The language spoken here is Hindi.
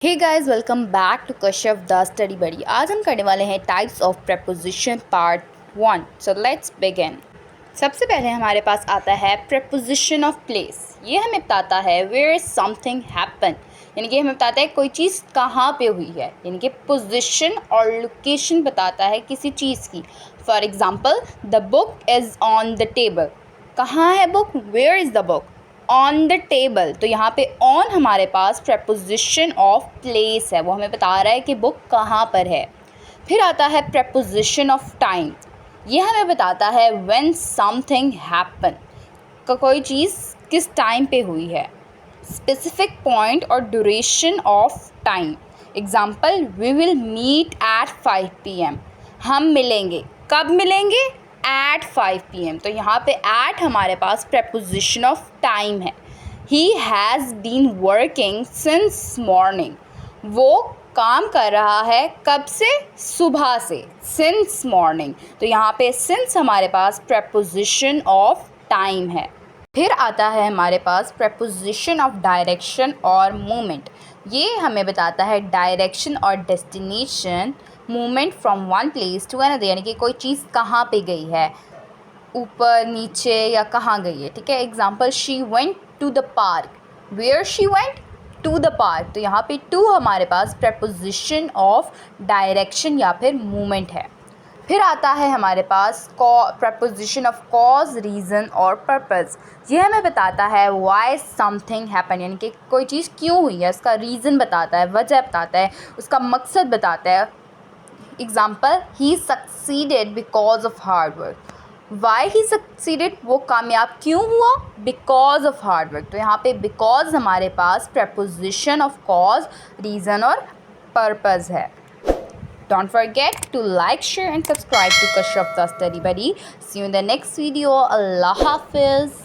Hey guys, welcome back to Kashyap the study buddy. आज हम करने वाले हैं types of preposition part 1। So let's begin. सबसे पहले हमारे पास आता है प्रेपोजिशन ऑफ प्लेस। ये हमें बताता है वेयर समथिंग हैपन, यानी कि हमें बताता है कोई चीज़ कहाँ पे हुई है, यानी कि पोजीशन और लोकेशन बताता है किसी चीज़ की। For example, the book is on the table. कहाँ है book? Where is the book? On the table. तो यहाँ पे ऑन हमारे पास प्रेपोजिशन ऑफ प्लेस है, वो हमें बता रहा है कि बुक कहाँ पर है। फिर आता है प्रेपोजिशन ऑफ टाइम। ये हमें बताता है व्हेन समथिंग हैपन, कोई चीज़ किस टाइम पे हुई है। स्पेसिफिक पॉइंट और duration of time. Example, we will meet at 5 PM। हम मिलेंगे, कब मिलेंगे? At 5 PM। तो यहाँ पे एट हमारे पास प्रेपोजिशन ऑफ टाइम है। He has been working since morning. वो काम कर रहा है कब से? सुबह से, सिंस मॉर्निंग। तो यहाँ पे सिंस हमारे पास प्रेपोजिशन ऑफ टाइम है। फिर आता है हमारे पास प्रेपोजिशन ऑफ डायरेक्शन और मूवमेंट। ये हमें बताता है डायरेक्शन और destination, movement from one place to another, यानी कि कोई चीज़ कहाँ पे गई है, ऊपर नीचे या कहाँ गई है। ठीक है, example, she went to the park. Where she went? To the park. तो यहाँ पे टू हमारे पास प्रेपोजिशन ऑफ डायरेक्शन या फिर मूवमेंट है। फिर आता है हमारे पास प्रपोजिशन ऑफ कॉज, रीज़न और पर्पज़। ये हमें बताता है वाई समथिंग हैपन, यानी कि कोई चीज़ क्यों हुई है, उसका रीज़न बताता है, वजह बताता है, उसका मकसद बताता है। Example, he succeeded because of hard work. Why he succeeded, वो कामयाब क्यों हुआ? Because of hard work. तो यहाँ पे बिकॉज हमारे पास प्रपोजिशन ऑफ कॉज, रीज़न और पर्पज़ है। Don't forget to like, share and subscribe to Kashyap the Study Buddy. See you in the next video. Allah Hafiz.